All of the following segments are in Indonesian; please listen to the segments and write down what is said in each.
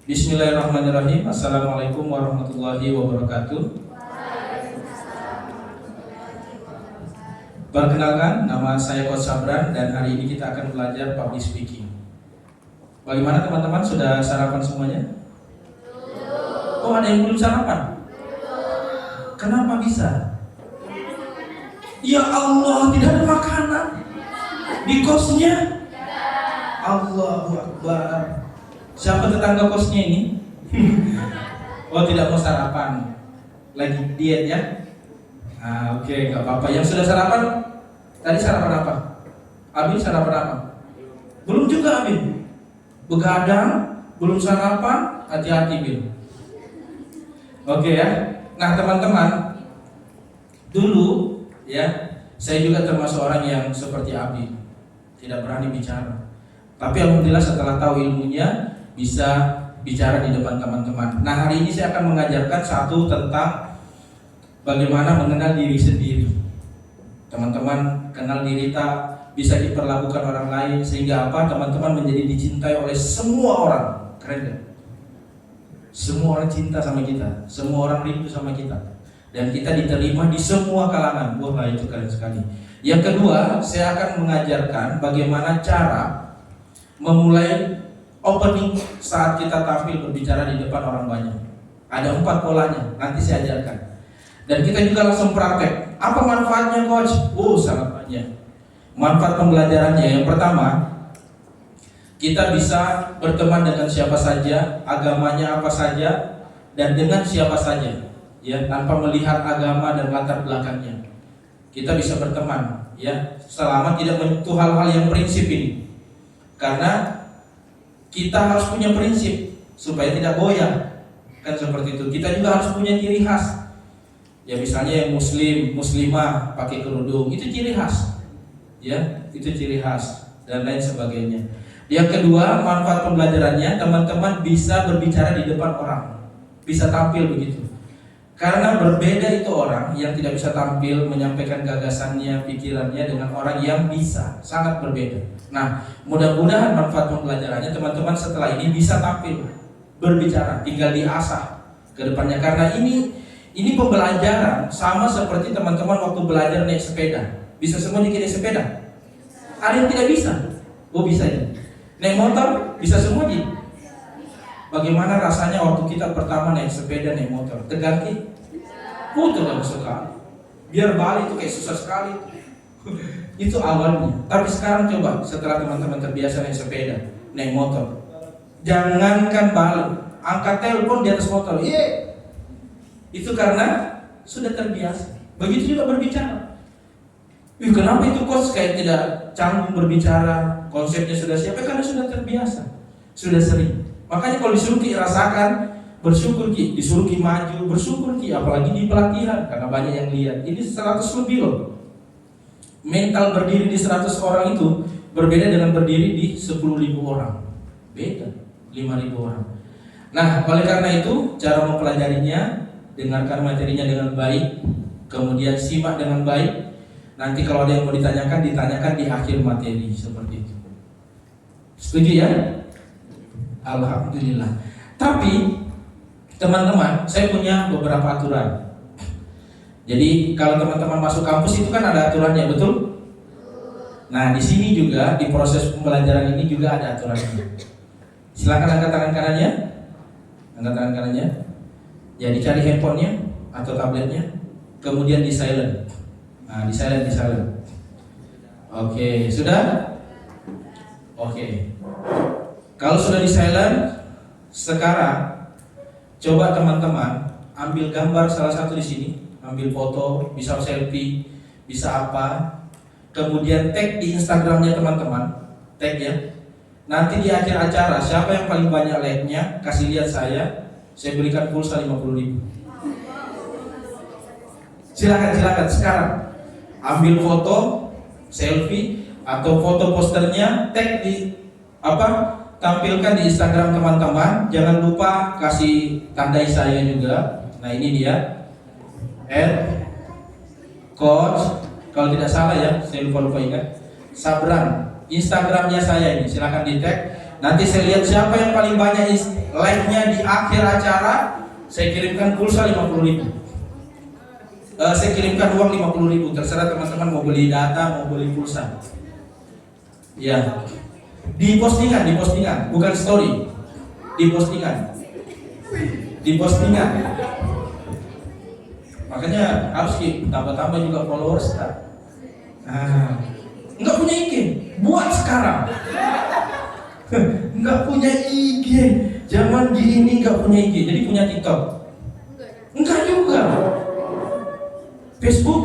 Bismillahirrahmanirrahim. Assalamualaikum warahmatullahi wabarakatuh. Perkenalkan, nama saya Coach Sabran dan hari ini kita akan belajar public speaking. Bagaimana teman-teman, sudah sarapan semuanya? Oh, ada yang belum sarapan? Kenapa bisa? Ya Allah, tidak ada makanan di kosnya? Allahu Akbar. Siapa tetangga kosnya ini? Oh, tidak mau sarapan, lagi diet ya? Oke, nggak apa-apa. Yang sudah sarapan, tadi sarapan apa? Abi sarapan apa? Belum juga Abi. Begadang, belum sarapan, hati-hati Bil. Oke ya. Nah teman-teman, dulu ya, saya juga termasuk orang yang seperti Abi, tidak berani bicara. Tapi alhamdulillah setelah tahu ilmunya, bisa bicara di depan teman-teman. Nah hari ini saya akan mengajarkan satu tentang bagaimana mengenal diri sendiri. Teman-teman, kenal diri tak bisa diperlakukan orang lain sehingga apa? Teman-teman menjadi dicintai oleh semua orang. Keren gak? Semua orang cinta sama kita, semua orang rindu sama kita, dan kita diterima di semua kalangan. Wah, itu keren sekali. Yang kedua, saya akan mengajarkan bagaimana cara memulai opening saat kita tampil berbicara di depan orang banyak. Ada 4 polanya, nanti saya ajarkan. Dan kita juga langsung praktek. Apa manfaatnya coach? Oh, sangat banyak. Manfaat pembelajarannya, yang pertama, kita bisa berteman dengan siapa saja, agamanya apa saja, dan dengan siapa saja, ya, tanpa melihat agama dan latar belakangnya. Kita bisa berteman, ya, selama tidak menyentuh hal-hal yang prinsip ini. Karena kita harus punya prinsip supaya tidak goyah, kan seperti itu. Kita juga harus punya ciri khas. Ya misalnya yang muslim, muslimah pakai kerudung, itu ciri khas. Ya, itu ciri khas dan lain sebagainya. Yang kedua, manfaat pembelajarannya, teman-teman bisa berbicara di depan orang, bisa tampil begitu. Karena berbeda itu orang yang tidak bisa tampil menyampaikan gagasannya, pikirannya dengan orang yang bisa, sangat berbeda. Nah, mudah-mudahan manfaat pembelajarannya teman-teman setelah ini bisa tampil berbicara, tinggal diasah ke depannya. Karena ini pembelajaran sama seperti teman-teman waktu belajar naik sepeda. Bisa semua naik sepeda? Ada yang tidak bisa? Oh, bisa ya. Naik motor bisa semua ji. Bagaimana rasanya waktu kita pertama naik sepeda, naik motor? Tegang ki? Tegang sekali. Biar balik itu kayak susah sekali. Itu awalnya. Tapi sekarang coba, setelah teman-teman terbiasa naik sepeda, naik motor, jangankan balik, angkat telepon di atas motor. Itu karena sudah terbiasa. Begitu juga berbicara. Kenapa itu coach kayak tidak canggung berbicara? Konsepnya sudah siap, karena sudah terbiasa, sudah sering. Makanya kalau disuruh ki rasakan, bersyukur ki, disuruh ki maju, bersyukur ki, apalagi di pelatihan, karena banyak yang lihat. Ini 100 lebih loh. Mental berdiri di 100 orang itu berbeda dengan berdiri di 10.000 orang. Beda, 5.000 orang. Nah, oleh karena itu, cara mempelajarinya, dengarkan materinya dengan baik, kemudian simak dengan baik. Nanti kalau ada yang mau ditanyakan di akhir materi, seperti itu. Setuju ya? Alhamdulillah. Tapi teman-teman, saya punya beberapa aturan. Jadi kalau teman-teman masuk kampus itu kan ada aturannya, betul? Nah, di sini juga di proses pembelajaran ini juga ada aturannya. Silakan angkat tangan kanannya. Angkat tangan kanannya. Jadi cari handphonenya atau tabletnya, kemudian di silent. Nah, di silent. Oke, sudah? Oke. Kalau sudah di silent, sekarang coba teman-teman ambil gambar salah satu di sini, ambil foto, bisa selfie, bisa apa. Kemudian tag di Instagramnya teman-teman, tag ya. Nanti di akhir acara siapa yang paling banyak like-nya, kasih lihat saya berikan pulsa 50.000. Silakan sekarang. Ambil foto, selfie atau foto posternya, tag di tampilkan di Instagram teman-teman. Jangan lupa kasih tandai saya juga. Nah, ini dia. Coach, kalau tidak salah ya, saya lupa ingat. Sabran, Instagramnya saya ini, silakan di tag. Nanti saya lihat siapa yang paling banyak like-nya di akhir acara, saya kirimkan pulsa 50.000. Saya kirimkan uang 50.000. Terserah teman-teman mau beli data, mau beli pulsa. Ya. Di postingan, bukan story. Di postingan. Makanya harus tambah-tambah juga followers tak? Nggak punya IG, buat sekarang. Nggak punya IG, zaman gini nggak punya IG, jadi punya TikTok? Enggak juga. Facebook?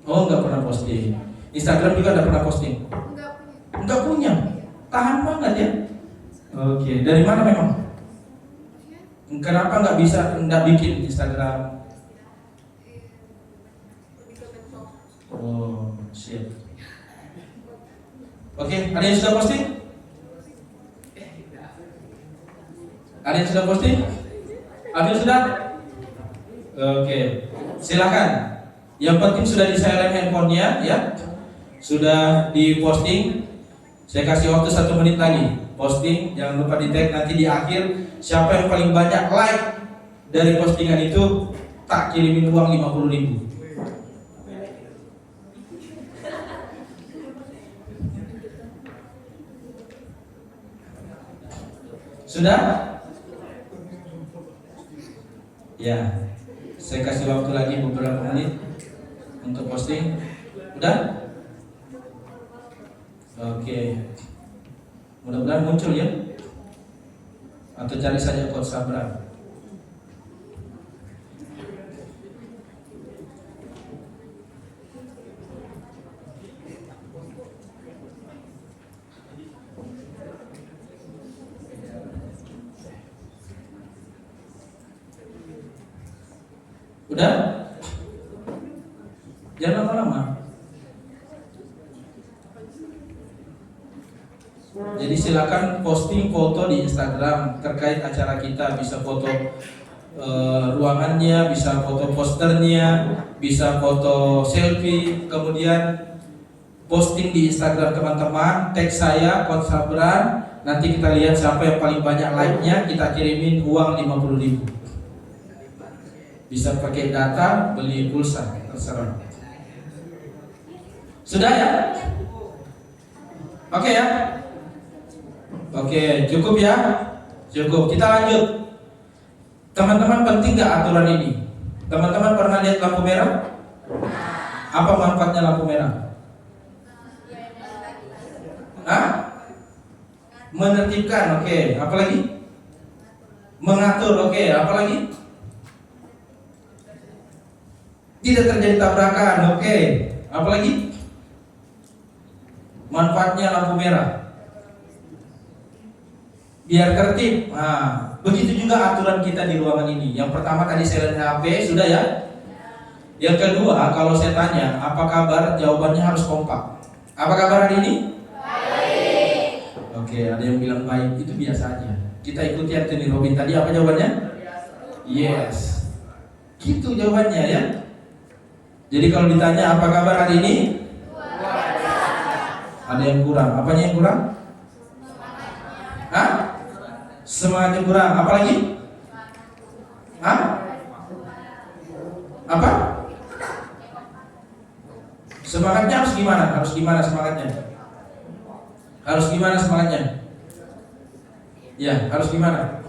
Oh, nggak pernah posting. Instagram juga nggak pernah posting. Nggak punya. Tahan banget ya. Oke, dari mana memang? Kenapa nggak bikin Instagram? Oh, siap. Oke, ada yang sudah posting? Ada yang sudah posting? Ada yang sudah? Oke, silakan. Yang penting sudah di silent handphonenya, ya. Sudah di posting. Saya kasih waktu 1 menit lagi. Posting, jangan lupa di tag. Nanti di akhir siapa yang paling banyak like dari postingan itu, tak kirimin uang 50.000. Sudah? Ya, saya kasih waktu lagi beberapa menit untuk posting. Udah? Oke. Mudah-mudahan muncul ya. Atau cari saja Coach Sabran. Udah? Jangan lama-lama. Jadi silakan posting foto di Instagram terkait acara kita. Bisa foto ruangannya, bisa foto posternya, bisa foto selfie. Kemudian posting di Instagram teman-teman. Tag saya, Coach Sabran. Nanti kita lihat siapa yang paling banyak like-nya. Kita kirimin uang 50.000. Bisa pakai data, beli pulsa, terserah. Sudah ya? Oke ya? Oke, cukup ya? Cukup, kita lanjut. Teman-teman, penting gak aturan ini? Teman-teman pernah lihat lampu merah? Apa manfaatnya lampu merah? Hah? Menertibkan, oke. Apa lagi? Mengatur, oke. Apa lagi? Tidak terjadi tabrakan, oke. Apa lagi? Manfaatnya lampu merah, biar tertib. Nah, begitu juga aturan kita di ruangan ini. Yang pertama tadi silent HP, sudah ya? Yang kedua, kalau saya tanya, apa kabar? Jawabannya harus kompak. Apa kabar hari ini? Baik. Oke, ada yang bilang baik, itu biasa aja. Kita ikuti Anthony Robin tadi, apa jawabannya? Yes. Gitu jawabannya ya. Jadi kalau ditanya apa kabar hari ini? Ada yang kurang. Apanya yang kurang? Hah? Semangatnya kurang. Apa lagi? Hah? Apa? Semangatnya harus gimana? Harus gimana semangatnya? Harus gimana semangatnya? Ya, harus gimana?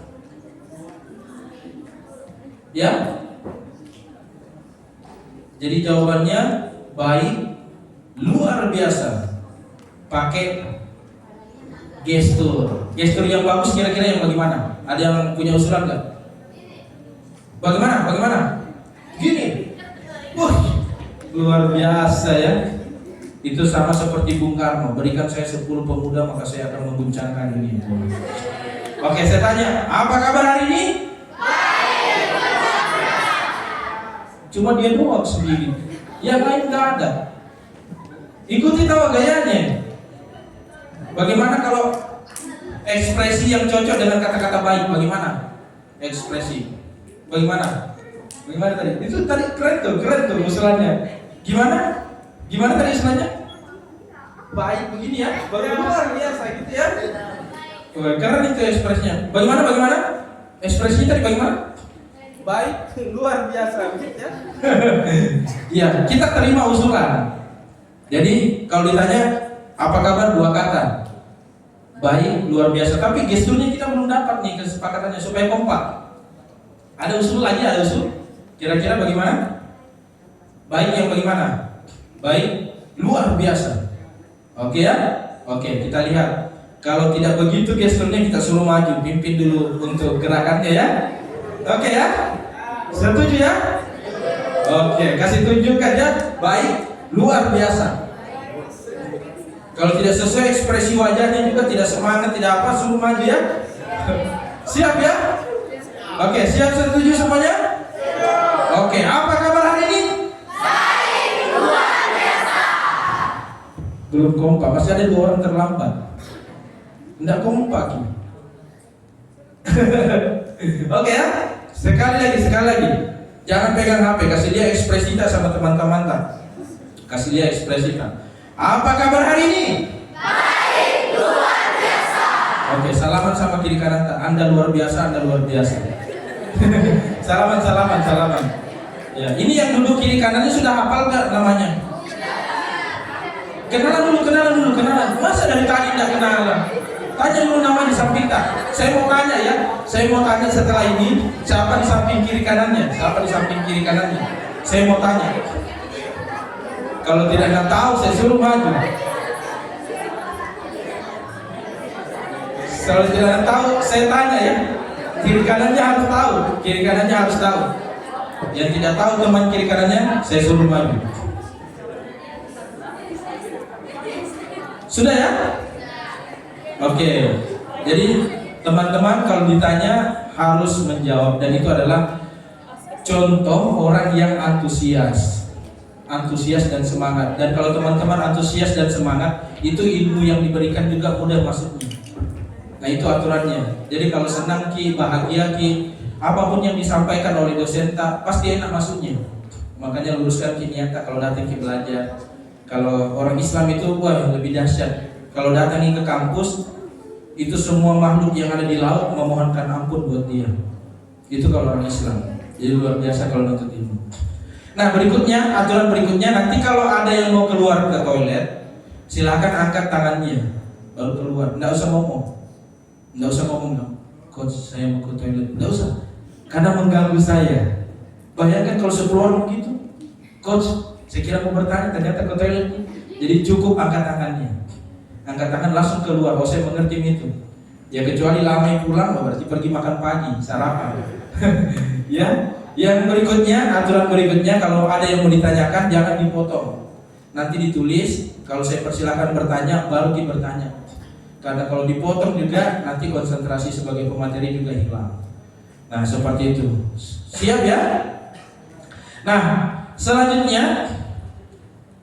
Ya? Jadi jawabannya baik, luar biasa. Pakai gestur. Gestur yang bagus kira-kira yang bagaimana? Ada yang punya usulan nggak? Bagaimana? Gini. Luar biasa ya. Itu sama seperti Bung Karno. Berikan saya 10 pemuda maka saya akan mengguncangkan dunia. Oke, saya tanya, apa kabar hari ini? Cuma dia doang sendiri, yang lain nggak ada. Ikuti tawa gayanya. Bagaimana kalau ekspresi yang cocok dengan kata-kata baik? Bagaimana ekspresi? Bagaimana tadi? Itu tadi keren tuh usulannya. Gimana tadi usulannya? baik begini ya, baru luar biasa gitu ya. Keren itu ekspresinya. Bagaimana? Ekspresinya tadi bagaimana? Baik, luar biasa gitu ya. Iya, kita terima usulan. Jadi kalau ditanya apa kabar, 2 kata. Baik, luar biasa. Tapi gesturnya kita belum dapat nih kesepakatannya supaya kompak. Ada usul lagi, ada usul. Kira-kira bagaimana? Baik yang bagaimana? Baik, luar biasa. Oke ya? Oke, kita lihat. Kalau tidak begitu gesturnya kita suruh maju, pimpin dulu untuk gerakannya ya. Oke ya? Setuju ya? Oke, kasih tunjukkan ya. Baik, luar biasa. Kalau tidak sesuai ekspresi wajahnya juga tidak semangat, tidak apa, suruh maju ya. Siap ya? Oke, siap, setuju semuanya? Oke, apa kabar hari ini? Baik, luar biasa. Belum kompak, masih ada 2 orang terlambat. Tidak kompak ini. Oke ya? Sekali lagi. Jangan pegang HP, kasih dia ekspresikan sama teman-teman. Kasih dia ekspresikan. Apa kabar hari ini? Baik, luar biasa. Oke, salaman sama kiri kanan. Anda luar biasa, Anda luar biasa. Salaman. Ya, ini yang duduk kiri kanannya sudah hafal nggak namanya? Kenalan dulu. Masa dari tadi tidak kenalan? Tanya dulu nama di samping tak. Saya mau tanya setelah ini siapa di samping kiri kanannya? Saya mau tanya. Kalau tidak tahu, saya suruh maju. Kalau tidak tahu, saya tanya ya. Kiri kanannya harus tahu. Yang tidak tahu teman kiri kanannya, saya suruh maju. Sudah ya? Oke. Jadi teman-teman kalau ditanya harus menjawab, dan itu adalah contoh orang yang antusias dan semangat. Dan kalau teman-teman antusias dan semangat, itu ilmu yang diberikan juga mudah masuknya. Nah, itu aturannya. Jadi kalau senang ki, bahagia ki, apapun yang disampaikan oleh dosen pasti enak masuknya. Makanya luruskan ki niat kalau datang ki belajar. Kalau orang Islam itu lebih dahsyat. Kalau datangi ke kampus, itu semua makhluk yang ada di laut memohonkan ampun buat dia. Itu kalau orang Islam. Jadi luar biasa kalau nuntut ilmu. Nah, aturan berikutnya, nanti kalau ada yang mau keluar ke toilet, silakan angkat tangannya baru keluar. Nggak usah ngomong dong. Coach, saya mau ke toilet. Nggak usah, karena mengganggu saya. Bayangkan kalau 10 orang begitu. Coach, saya kira mau bertanya, ternyata ke toilet. Jadi cukup angkat tangannya. Angkat tangan langsung keluar. Oh, saya mengerti itu. Ya kecuali lama pulang, berarti pergi makan pagi, sarapan. Ya. Yang berikutnya, aturan berikutnya, kalau ada yang mau ditanyakan jangan dipotong. Nanti ditulis, kalau saya persilakan bertanya, baru bertanya. Karena kalau dipotong juga nanti konsentrasi sebagai pemateri juga hilang. Nah, seperti itu. Siap ya? Nah, selanjutnya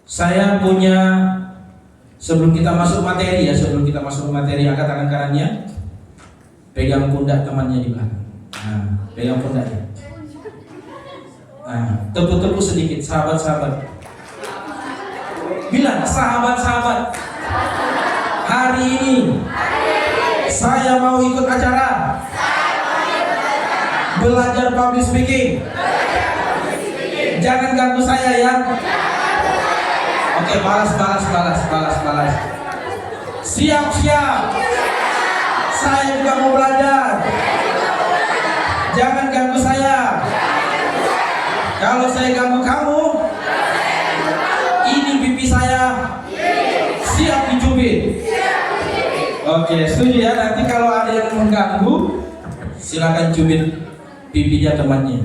saya punya, sebelum kita masuk materi angkat tangan kanannya, pegang pundak temannya di belakang. Nah, pegang pundaknya. Nah, tepuk-tepuk sedikit, sahabat-sahabat. Bilang, sahabat-sahabat, hari ini saya mau ikut acara belajar public speaking. Jangan ganggu saya ya. Oke, balas. Siap. Saya juga mau belajar. Jangan ganggu saya. Kalau saya ganggu kamu, ini pipi saya siap dicubit. Oke, setuju ya. Nanti kalau ada yang mengganggu, silakan cubit pipinya temannya.